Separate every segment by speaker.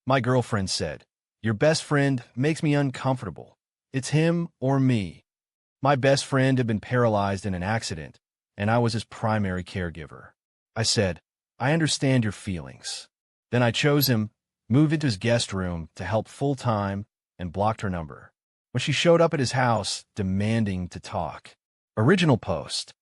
Speaker 1: My girlfriend said, "Your best friend makes me uncomfortable. It's him or me." My best friend had been paralyzed in an accident, and I was his primary caregiver. I said, "I understand your feelings." Then I chose him, moved into his guest room to help full-time, and blocked her number. When she showed up at his house, demanding to talk. Original post.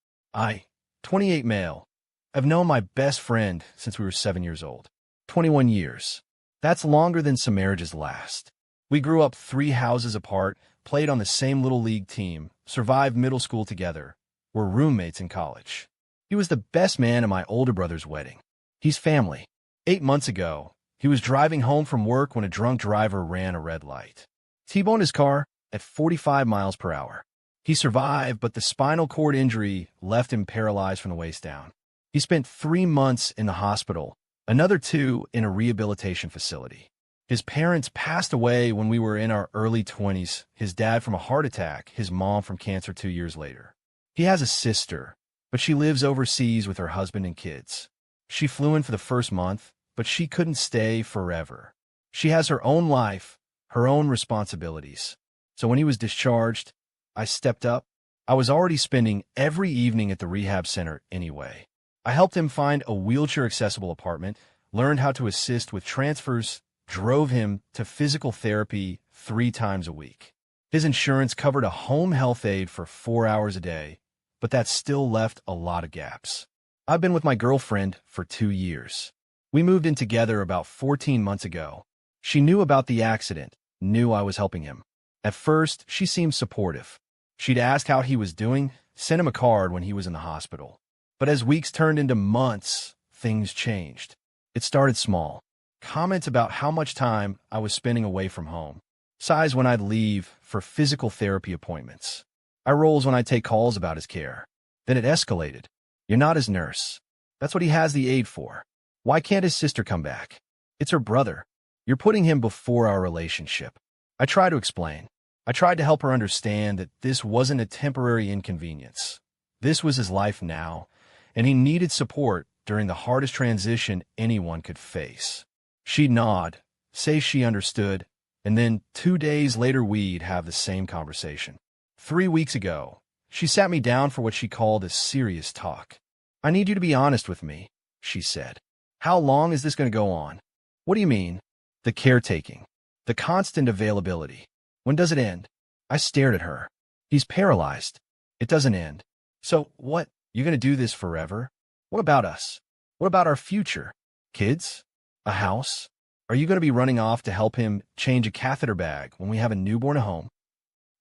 Speaker 1: 28 male. I've known my best friend since we were 7 years old. 21 years. That's longer than some marriages last. We grew up 3 houses apart, played on the same little league team, survived middle school together, were roommates in college. He was the best man at my older brother's wedding. He's family. 8 months ago, he was driving home from work when a drunk driver ran a red light. T-boned his car at 45 miles per hour. He survived, but the spinal cord injury left him paralyzed from the waist down. He spent 3 months in the hospital, another 2 in a rehabilitation facility. His parents passed away when we were in our early 20s, his dad from a heart attack, his mom from cancer 2 years later. He has a sister, but she lives overseas with her husband and kids. She flew in for the first month, but she couldn't stay forever. She has her own life, her own responsibilities. So when he was discharged, I stepped up. I was already spending every evening at the rehab center anyway. I helped him find a wheelchair-accessible apartment, learned how to assist with transfers, drove him to physical therapy 3 times a week. His insurance covered a home health aide for 4 hours a day, but that still left a lot of gaps. I've been with my girlfriend for 2 years. We moved in together about 14 months ago. She knew about the accident, knew I was helping him. At first, she seemed supportive. She'd ask how he was doing, sent him a card when he was in the hospital. But as weeks turned into months, things changed. It started small. Comments about how much time I was spending away from home. Sighs when I'd leave for physical therapy appointments. Eye rolls when I'd take calls about his care. Then it escalated. "You're not his nurse. That's what he has the aide for. Why can't his sister come back? It's her brother. You're putting him before our relationship." I tried to explain. I tried to help her understand that this wasn't a temporary inconvenience. This was his life now, and he needed support during the hardest transition anyone could face. She'd nod, say she understood, and then 2 days later we'd have the same conversation. 3 weeks ago, she sat me down for what she called a serious talk. "I need you to be honest with me," she said. "How long is this going to go on?" "What do you mean?" "The caretaking. The constant availability. When does it end?" I stared at her. "He's paralyzed. It doesn't end. So what? You're going to do this forever? What about us? What about our future? Kids? A house? Are you going to be running off to help him change a catheter bag when we have a newborn at home?"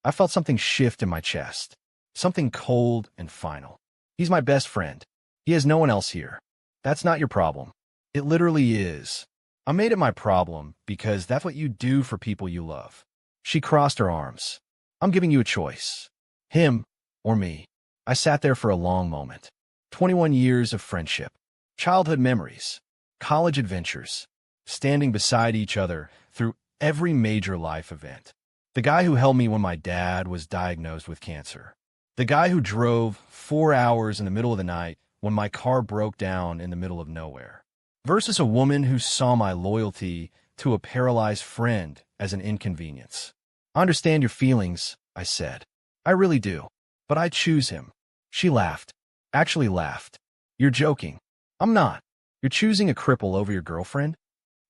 Speaker 1: I felt something shift in my chest. Something cold and final. "He's my best friend. He has no one else here. That's not your problem." It literally is. I made it my problem because that's what you do for people you love. She crossed her arms. "I'm giving you a choice. Him or me." I sat there for a long moment. 21 years of friendship. Childhood memories. College adventures. Standing beside each other through every major life event. The guy who held me when my dad was diagnosed with cancer. The guy who drove 4 hours in the middle of the night when my car broke down in the middle of nowhere. Versus a woman who saw my loyalty to a paralyzed friend as an inconvenience. "I understand your feelings," I said. "I really do. But I choose him." She laughed. Actually laughed. "You're joking." "I'm not. You're choosing a cripple over your girlfriend?"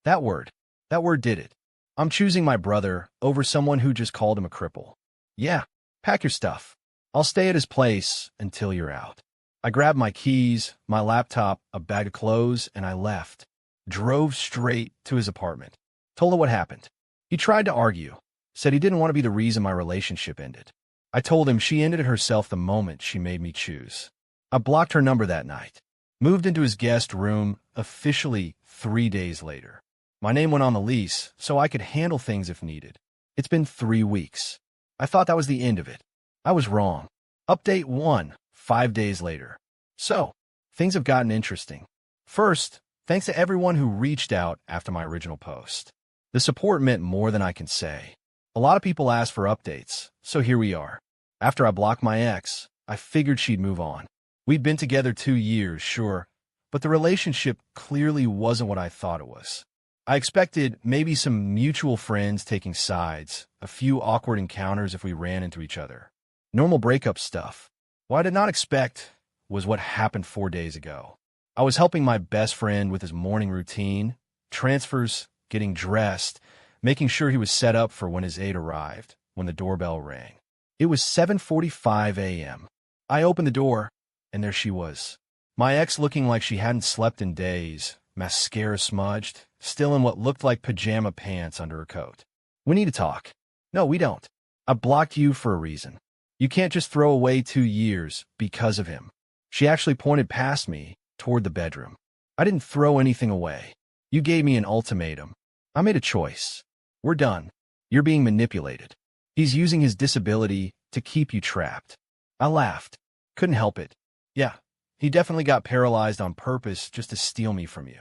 Speaker 1: That word did it. I'm choosing my brother over someone who just called him a cripple. "Yeah, pack your stuff. I'll stay at his place until you're out." I grabbed my keys, my laptop, a bag of clothes, and I left. Drove straight to his apartment. Told her what happened. He tried to argue. Said he didn't want to be the reason my relationship ended. I told him she ended it herself the moment she made me choose. I blocked her number that night. Moved into his guest room officially 3 days later. My name went on the lease, so I could handle things if needed. It's been 3 weeks. I thought that was the end of it. I was wrong. Update 1, 5 days later. So, things have gotten interesting. First, thanks to everyone who reached out after my original post. The support meant more than I can say. A lot of people asked for updates, so here we are. After I blocked my ex, I figured she'd move on. We'd been together 2 years, sure, but the relationship clearly wasn't what I thought it was. I expected maybe some mutual friends taking sides, a few awkward encounters if we ran into each other. Normal breakup stuff. What I did not expect was what happened 4 days ago. I was helping my best friend with his morning routine, transfers, getting dressed, making sure he was set up for when his aide arrived, when the doorbell rang. It was 7:45 a.m. I opened the door, and there she was. My ex looking like she hadn't slept in days, mascara smudged, still in what looked like pajama pants under her coat. We need to talk. No, we don't. I blocked you for a reason. You can't just throw away 2 years because of him. She actually pointed past me toward the bedroom. I didn't throw anything away. You gave me an ultimatum. I made a choice. We're done. You're being manipulated. He's using his disability to keep you trapped. I laughed. Couldn't help it. Yeah, he definitely got paralyzed on purpose just to steal me from you.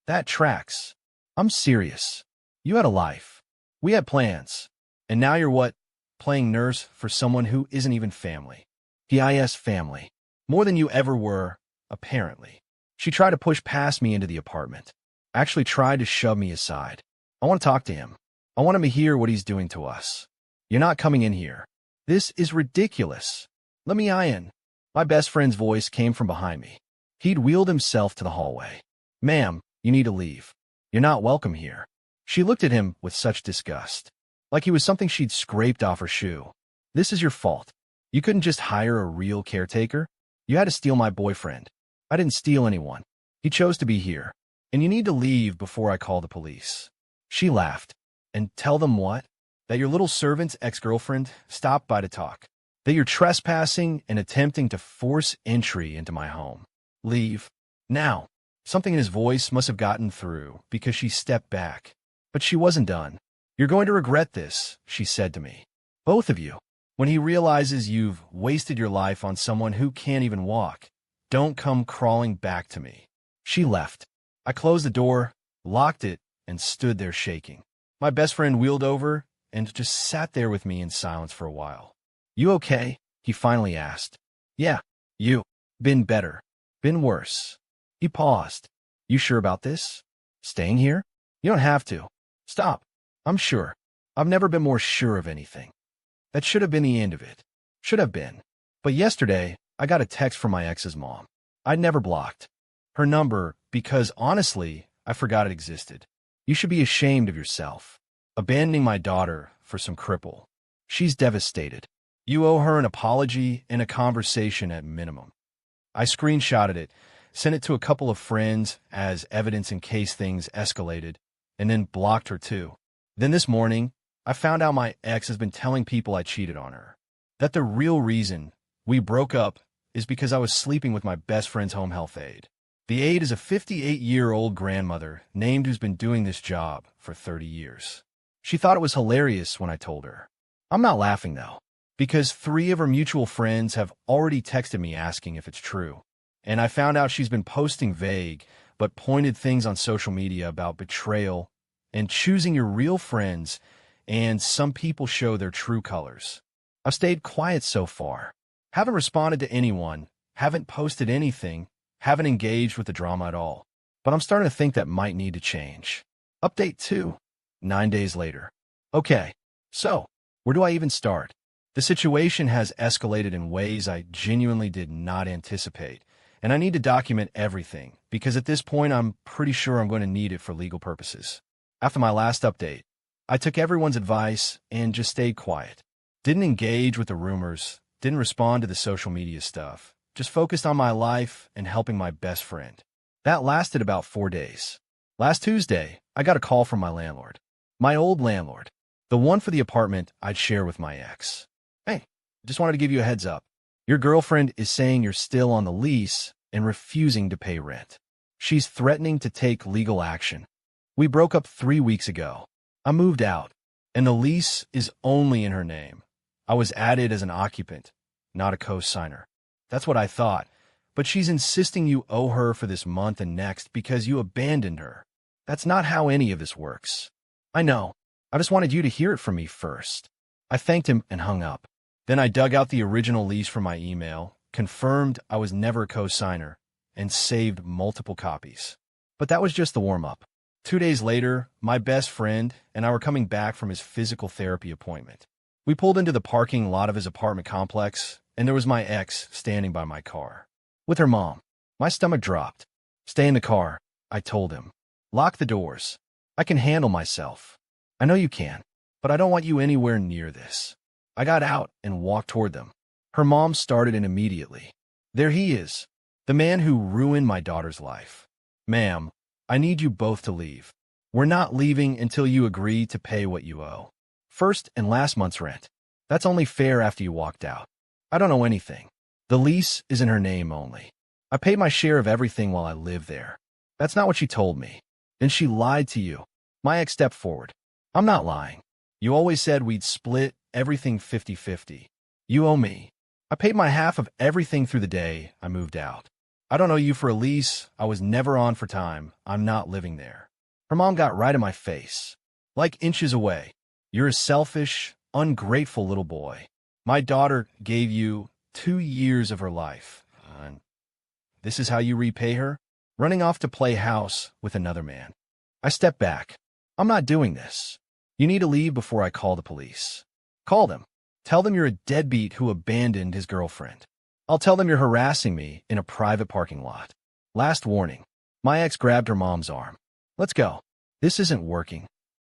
Speaker 1: That tracks. I'm serious. You had a life. We had plans. And now you're what? Playing nurse for someone who isn't even family. PIS family. More than you ever were, apparently. She tried to push past me into the apartment. Actually tried to shove me aside. I want to talk to him. I want him to hear what he's doing to us. You're not coming in here. This is ridiculous. Let me in. My best friend's voice came from behind me. He'd wheeled himself to the hallway. Ma'am, you need to leave. You're not welcome here. She looked at him with such disgust, like he was something she'd scraped off her shoe. This is your fault. You couldn't just hire a real caretaker. You had to steal my boyfriend. I didn't steal anyone. He chose to be here. And you need to leave before I call the police. She laughed. And tell them what? That your little servant's ex-girlfriend stopped by to talk. That you're trespassing and attempting to force entry into my home. Leave. Now. Something in his voice must have gotten through because she stepped back. But she wasn't done. You're going to regret this, she said to me. Both of you. When he realizes you've wasted your life on someone who can't even walk, don't come crawling back to me. She left. I closed the door, locked it, and stood there shaking. My best friend wheeled over and just sat there with me in silence for a while. You okay? He finally asked. Yeah, you. Been better. Been worse. He paused. You sure about this? Staying here? You don't have to. Stop. I'm sure. I've never been more sure of anything. That should have been the end of it. Should have been. But yesterday, I got a text from my ex's mom. I'd never blocked her number because, honestly, I forgot it existed. You should be ashamed of yourself. Abandoning my daughter for some cripple. She's devastated. You owe her an apology and a conversation at minimum. I screenshotted it, sent it to a couple of friends as evidence in case things escalated, and then blocked her too. Then this morning, I found out my ex has been telling people I cheated on her. That the real reason we broke up is because I was sleeping with my best friend's home health aide. The aide is a 58-year-old grandmother named who's been doing this job for 30 years. She thought it was hilarious when I told her. I'm not laughing, though, because 3 of her mutual friends have already texted me asking if it's true. And I found out she's been posting vague but pointed things on social media about betrayal and choosing your real friends, and some people show their true colors. I've stayed quiet so far. Haven't responded to anyone, haven't posted anything, haven't engaged with the drama at all. But I'm starting to think that might need to change. Update 2. 9 days later. Okay, so where do I even start? The situation has escalated in ways I genuinely did not anticipate, and I need to document everything because at this point I'm pretty sure I'm going to need it for legal purposes. After my last update, I took everyone's advice and just stayed quiet. Didn't engage with the rumors, didn't respond to the social media stuff, just focused on my life and helping my best friend. That lasted about 4 days. Last Tuesday, I got a call from my landlord. My old landlord. The one for the apartment I'd share with my ex. Hey, just wanted to give you a heads up. Your girlfriend is saying you're still on the lease and refusing to pay rent. She's threatening to take legal action. We broke up 3 weeks ago. I moved out, and the lease is only in her name. I was added as an occupant, not a co-signer. That's what I thought, but she's insisting you owe her for this month and next because you abandoned her. That's not how any of this works. I know. I just wanted you to hear it from me first. I thanked him and hung up. Then I dug out the original lease from my email, confirmed I was never a co-signer, and saved multiple copies. But that was just the warm-up. 2 days later, my best friend and I were coming back from his physical therapy appointment. We pulled into the parking lot of his apartment complex, and there was my ex standing by my car. With her mom. My stomach dropped. Stay in the car, I told him. Lock the doors. I can handle myself. I know you can, but I don't want you anywhere near this. I got out and walked toward them. Her mom started in immediately. There he is, the man who ruined my daughter's life. Ma'am, I need you both to leave. We're not leaving until you agree to pay what you owe. First and last month's rent. That's only fair after you walked out. I don't know anything. The lease is in her name only. I paid my share of everything while I lived there. That's not what she told me. Then she lied to you. My ex stepped forward. I'm not lying. You always said we'd split everything 50-50. You owe me. I paid my half of everything through the day I moved out. I don't owe you for a lease. I was never on for time. I'm not living there. Her mom got right in my face. Like inches away. You're a selfish, ungrateful little boy. My daughter gave you 2 years of her life. And this is how you repay her? Running off to play house with another man. I stepped back. I'm not doing this. You need to leave before I call the police. Call them. Tell them you're a deadbeat who abandoned his girlfriend. I'll tell them you're harassing me in a private parking lot. Last warning. My ex grabbed her mom's arm. Let's go. This isn't working.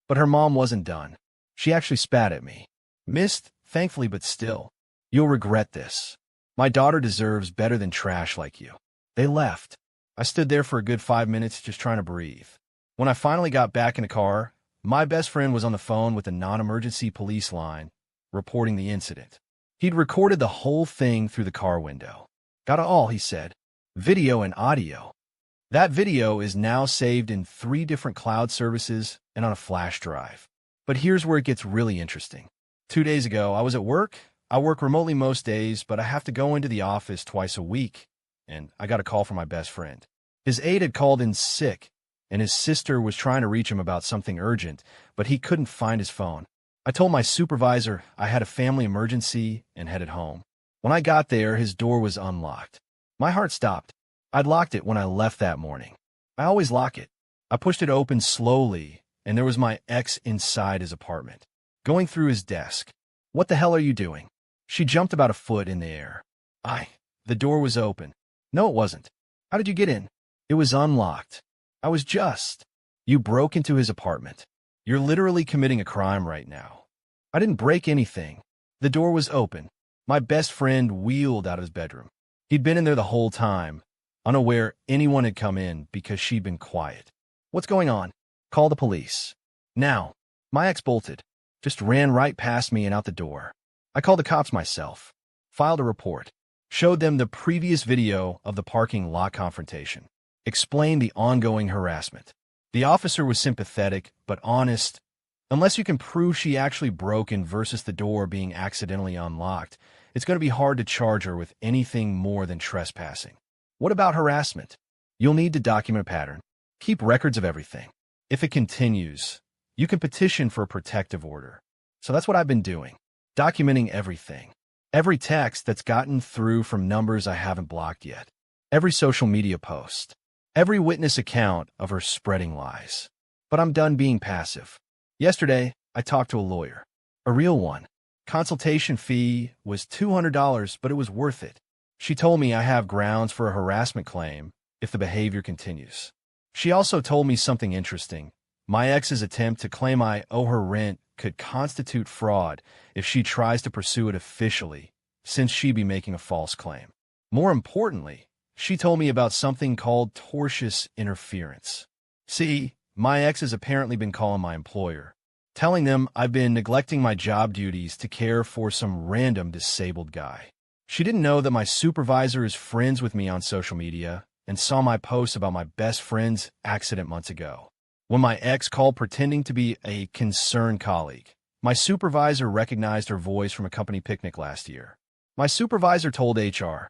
Speaker 1: But her mom wasn't done. She actually spat at me. Missed, thankfully, but still. You'll regret this. My daughter deserves better than trash like you. They left. I stood there for a good 5 minutes just trying to breathe. When I finally got back in the car, my best friend was on the phone with the non-emergency police line, reporting the incident. He'd recorded the whole thing through the car window. Got it all, he said. Video and audio. That video is now saved in 3 different cloud services and on a flash drive. But here's where it gets really interesting. 2 days ago, I was at work. I work remotely most days, but I have to go into the office twice a week. And I got a call from my best friend. His aide had called in sick, and his sister was trying to reach him about something urgent, but he couldn't find his phone. I told my supervisor I had a family emergency and headed home. When I got there, his door was unlocked. My heart stopped. I'd locked it when I left that morning. I always lock it. I pushed it open slowly, and there was my ex inside his apartment, going through his desk. What the hell are you doing? She jumped about a foot in the air. The door was open. No, it wasn't. How did you get in? It was unlocked. You broke into his apartment. You're literally committing a crime right now. I didn't break anything. The door was open. My best friend wheeled out of his bedroom. He'd been in there the whole time, unaware anyone had come in because she'd been quiet. What's going on? Call the police. Now. My ex bolted. Just ran right past me and out the door. I called the cops myself. Filed a report. Showed them the previous video of the parking lot confrontation. Explained the ongoing harassment. The officer was sympathetic, but honest. Unless you can prove she actually broke in versus the door being accidentally unlocked, it's going to be hard to charge her with anything more than trespassing. What about harassment? You'll need to document a pattern. Keep records of everything. If it continues, you can petition for a protective order. So that's what I've been doing. Documenting everything. Every text that's gotten through from numbers I haven't blocked yet. Every social media post. Every witness account of her spreading lies. But I'm done being passive. Yesterday, I talked to a lawyer. A real one. Consultation fee was $200, but it was worth it. She told me I have grounds for a harassment claim if the behavior continues. She also told me something interesting. My ex's attempt to claim I owe her rent could constitute fraud if she tries to pursue it officially, since she'd be making a false claim. More importantly, she told me about something called tortious interference. See, my ex has apparently been calling my employer, telling them I've been neglecting my job duties to care for some random disabled guy. She didn't know that my supervisor is friends with me on social media and saw my post about my best friend's accident months ago. When my ex called pretending to be a concerned colleague, my supervisor recognized her voice from a company picnic last year. My supervisor told HR.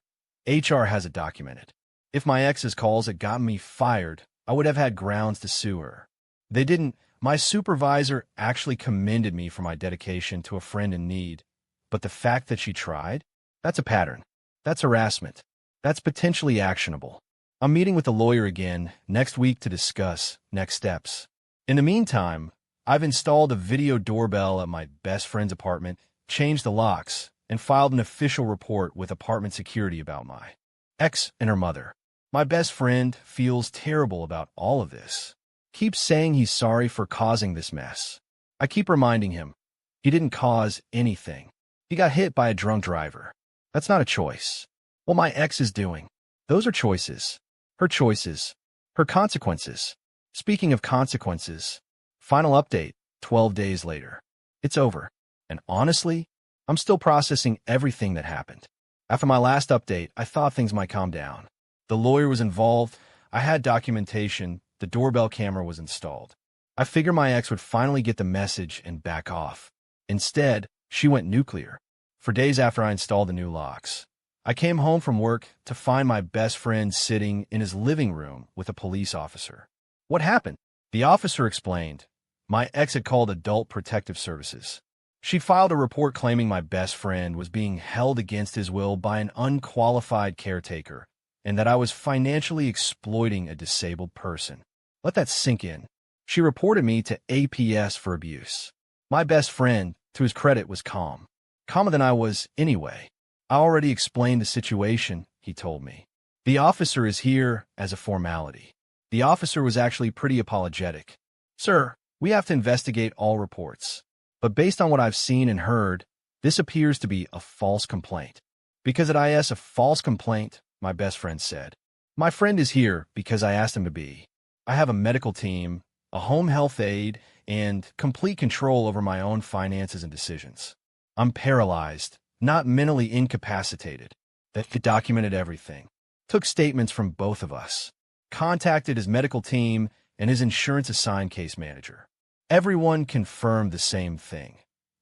Speaker 1: HR has it documented. If my ex's calls had gotten me fired, I would have had grounds to sue her. They didn't. My supervisor actually commended me for my dedication to a friend in need. But the fact that she tried? That's a pattern. That's harassment. That's potentially actionable. I'm meeting with the lawyer again next week to discuss next steps. In the meantime, I've installed a video doorbell at my best friend's apartment, changed the locks, and filed an official report with apartment security about my ex and her mother. My best friend feels terrible about all of this. Keeps saying he's sorry for causing this mess. I keep reminding him he didn't cause anything. He got hit by a drunk driver. That's not a choice. What my ex is doing, those are choices. Her choices. Her consequences. Speaking of consequences, final update, 12 days later. It's over. And honestly, I'm still processing everything that happened. After my last update, I thought things might calm down. The lawyer was involved. I had documentation. The doorbell camera was installed. I figured my ex would finally get the message and back off. Instead, she went nuclear. For days after I installed the new locks, I came home from work to find my best friend sitting in his living room with a police officer. What happened? The officer explained. My ex had called Adult Protective Services. She filed a report claiming my best friend was being held against his will by an unqualified caretaker and that I was financially exploiting a disabled person. Let that sink in. She reported me to APS for abuse. My best friend, to his credit, was calm. Calmer than I was anyway. I already explained the situation, he told me. The officer is here as a formality. The officer was actually pretty apologetic. Sir, we have to investigate all reports. But based on what I've seen and heard, this appears to be a false complaint. Because at IS, a false complaint, my best friend said. My friend is here because I asked him to be. I have a medical team, a home health aide, and complete control over my own finances and decisions. I'm paralyzed, not mentally incapacitated. That documented everything. Took statements from both of us. Contacted his medical team and his insurance-assigned case manager. Everyone confirmed the same thing.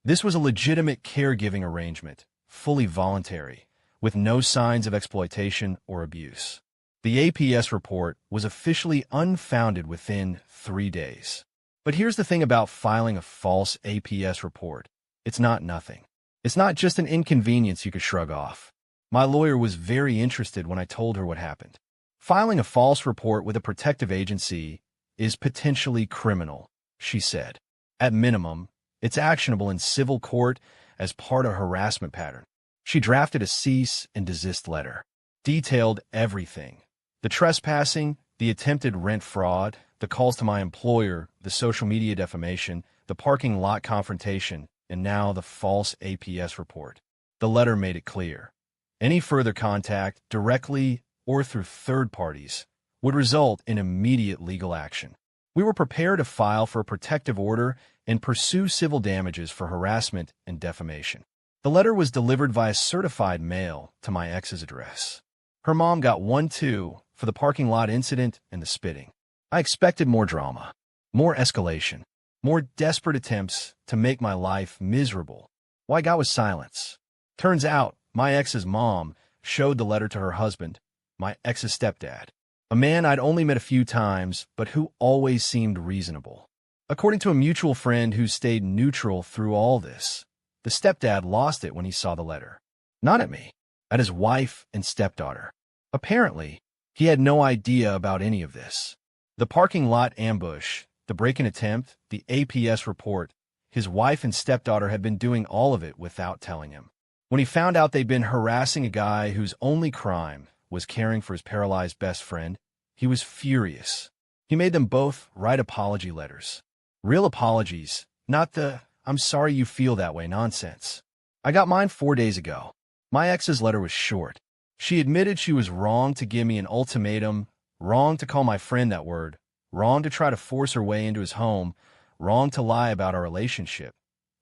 Speaker 1: This was a legitimate caregiving arrangement, fully voluntary, with no signs of exploitation or abuse. The APS report was officially unfounded within 3 days. But here's the thing about filing a false APS report. It's not nothing. It's not just an inconvenience you could shrug off. My lawyer was very interested when I told her what happened. Filing a false report with a protective agency is potentially criminal, she said. At minimum, it's actionable in civil court as part of a harassment pattern. She drafted a cease and desist letter. Detailed everything. The trespassing, the attempted rent fraud, the calls to my employer, the social media defamation, the parking lot confrontation, and now the false APS report. The letter made it clear. Any further contact, directly or through third parties, would result in immediate legal action. We were prepared to file for a protective order and pursue civil damages for harassment and defamation. The letter was delivered via certified mail to my ex's address. Her mom got 1-2 for the parking lot incident and the spitting. I expected more drama, more escalation, more desperate attempts to make my life miserable. What I got was silence. Turns out, my ex's mom showed the letter to her husband, my ex's stepdad, a man I'd only met a few times, but who always seemed reasonable. According to a mutual friend who stayed neutral through all this, the stepdad lost it when he saw the letter. Not at me, at his wife and stepdaughter. Apparently, he had no idea about any of this. The parking lot ambush, the break-in attempt, the APS report, his wife and stepdaughter had been doing all of it without telling him. When he found out they'd been harassing a guy whose only crime was caring for his paralyzed best friend, he was furious. He made them both write apology letters. Real apologies, not the "I'm sorry you feel that way" nonsense. I got mine 4 days ago. My ex's letter was short. She admitted she was wrong to give me an ultimatum, wrong to call my friend that word, wrong to try to force her way into his home, wrong to lie about our relationship,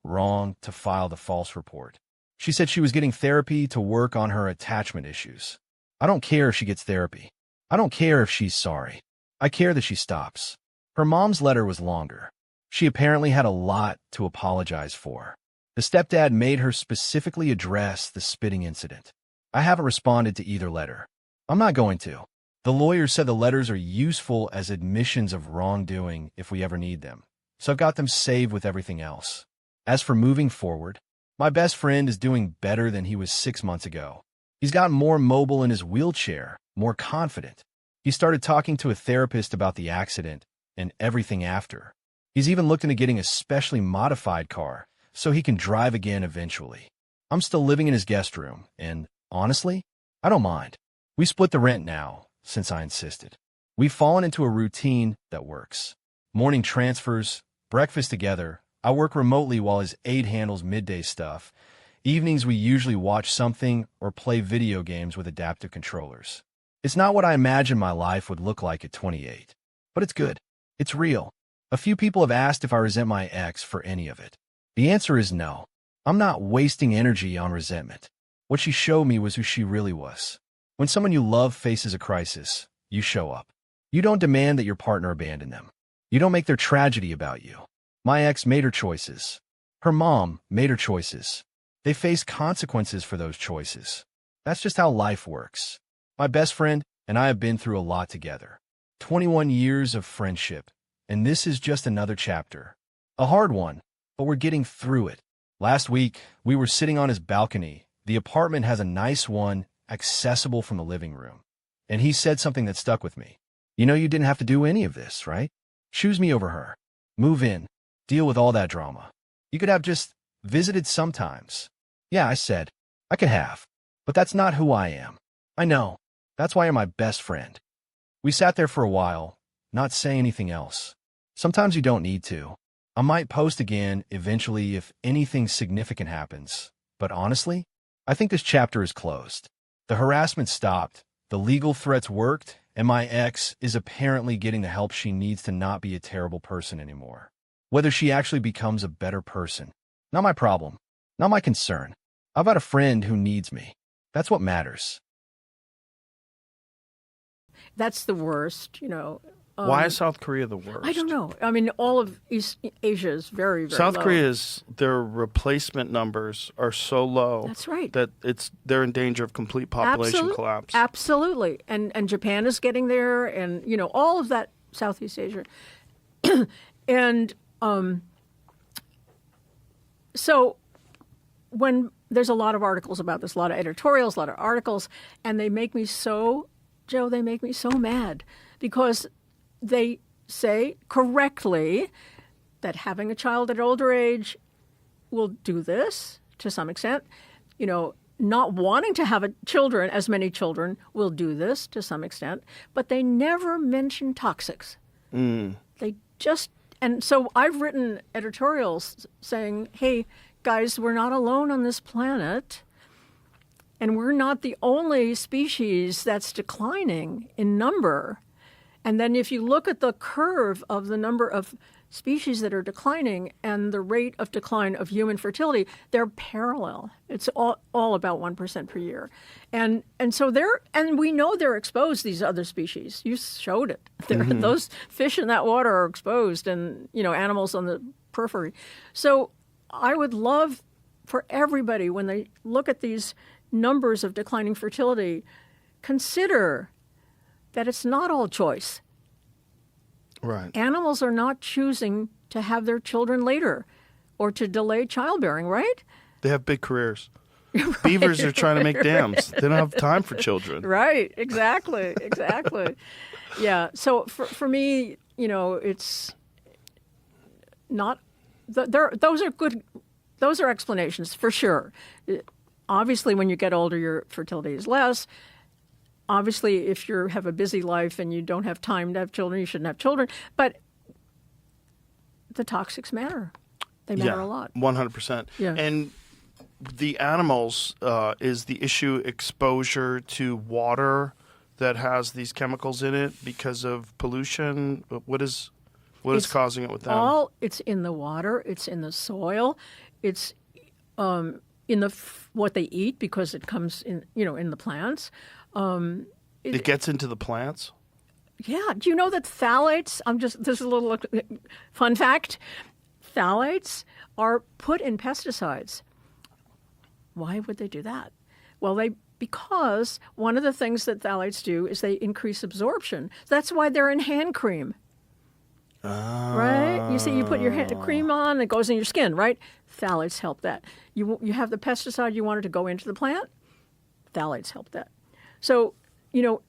Speaker 1: wrong to file the false report. She said she was getting therapy to work on her attachment issues. I don't care if she gets therapy. I don't care if she's sorry. I care that she stops. Her mom's letter was longer. She apparently had a lot to apologize for. The stepdad made her specifically address the spitting incident. I haven't responded to either letter. I'm not going to. The lawyer said the letters are useful as admissions of wrongdoing if we ever need them, so I've got them saved with everything else. As for moving forward, my best friend is doing better than he was 6 months ago. He's gotten more mobile in his wheelchair, more confident. He started talking to a therapist about the accident and everything after. He's even looked into getting a specially modified car so he can drive again eventually. I'm still living in his guest room, and honestly, I don't mind. We split the rent now, since I insisted. We've fallen into a routine that works. Morning transfers, breakfast together. I work remotely while his aide handles midday stuff. Evenings we usually watch something or play video games with adaptive controllers. It's not what I imagined my life would look like at 28. But it's good. It's real. A few people have asked if I resent my ex for any of it. The answer is no. I'm not wasting energy on resentment. What she showed me was who she really was. When someone you love faces a crisis, you show up. You don't demand that your partner abandon them. You don't make their tragedy about you. My ex made her choices. Her mom made her choices. They face consequences for those choices. That's just how life works. My best friend and I have been through a lot together. 21 years of friendship, and this is just another chapter. A hard one, but we're getting through it. Last week, we were sitting on his balcony. The apartment has a nice one, accessible from the living room. And he said something that stuck with me. You know, you didn't have to do any of this, right? Choose me over her. Move in. Deal with all that drama. You could have just visited sometimes. Yeah, I said, I could have. But that's not who I am. I know. That's why you're my best friend. We sat there for a while, not saying anything else. Sometimes you don't need to. I might post again eventually if anything significant happens. But honestly, I think this chapter is closed. The harassment stopped, the legal threats worked, and my ex is apparently getting the help she needs to not be a terrible person anymore. Whether she actually becomes a better person, not my problem, not my concern. I've got a friend who needs me. That's what matters.
Speaker 2: That's the worst, you know.
Speaker 3: Why is South Korea the worst?
Speaker 2: I don't know. I mean, all of East Asia is very, very
Speaker 3: South
Speaker 2: low.
Speaker 3: Korea's, their replacement numbers are so low.
Speaker 2: That's right.
Speaker 3: That they're in danger of complete population collapse.
Speaker 2: Absolutely. And Japan is getting there, and, you know, all of that Southeast Asia. And so when there's a lot of articles about this, a lot of editorials, a lot of articles, and they make me so, Joe, they make me so mad because they say correctly that having a child at an older age will do this to some extent. You know, not wanting to have children, as many children, will do this to some extent. But they never mention toxics. They just, and so I've written editorials saying, hey, guys, we're not alone on this planet. And we're not the only species that's declining in number. And then if you look at the curve of the number of species that are declining and the rate of decline of human fertility, they're parallel. It's all about 1% per year. And so and we know they're exposed, these other species. You showed it. Those fish in that water are exposed, and, you know, animals on the periphery. So I would love for everybody, when they look at these numbers of declining fertility, consider that it's not all choice.
Speaker 3: Right.
Speaker 2: Animals are not choosing to have their children later or to delay childbearing, right?
Speaker 3: They have big careers. Right. Beavers are trying to make dams. They don't have time for children.
Speaker 2: Right. Exactly. Yeah. So for me, you know, it's not. Those are good. Those are explanations for sure. Obviously, when you get older, your fertility is less. Obviously, if you have a busy life and you don't have time to have children, you shouldn't have children. But the toxics matter. They matter a lot.
Speaker 3: 100%.
Speaker 2: Yeah.
Speaker 3: And the animals, is the issue exposure to water that has these chemicals in it because of pollution? What is causing it with them?
Speaker 2: It's in the water. It's in the soil. It's in what they eat, because it comes in, you know, in the plants.
Speaker 3: It gets into the plants?
Speaker 2: Yeah. Do you know that phthalates, this is a little fun fact, phthalates are put in pesticides. Why would they do that? Well, because one of the things that phthalates do is they increase absorption. That's why they're in hand cream. Right? You see, you put your cream on, it goes in your skin, right? Phthalates help that. You have the pesticide, you want it to go into the plant, phthalates help that. So, you know,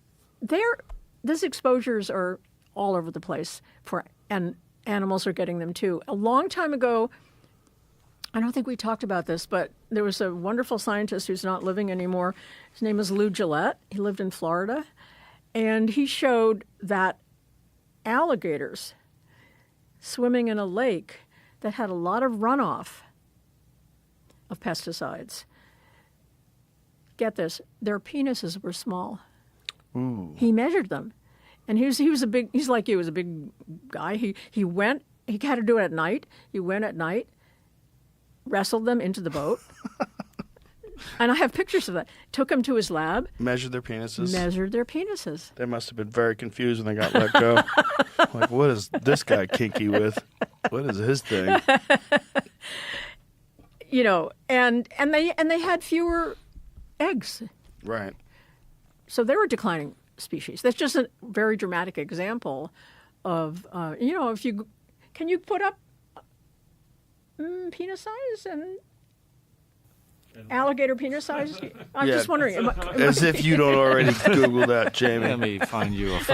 Speaker 2: these exposures are all over the place, and animals are getting them too. A long time ago, I don't think we talked about this, but there was a wonderful scientist who's not living anymore. His name is Lou Gillette. He lived in Florida. And he showed that alligators swimming in a lake that had a lot of runoff of pesticides, get this, their penises were small.
Speaker 3: Ooh.
Speaker 2: He measured them. And he's like you, he was a big guy. He had to do it at night. He went at night, wrestled them into the boat. And I have pictures of that. Took them to his lab.
Speaker 3: Measured their penises. They must have been very confused when they got let go. Like, what is this guy kinky with? What is his thing?
Speaker 2: You know, and they had fewer eggs.
Speaker 3: Right.
Speaker 2: So they were declining species. That's just a very dramatic example of, can you put up penis size and alligator penis size? I'm just wondering.
Speaker 3: As if you don't already Google that, Jamie.
Speaker 4: Let me find you a photo.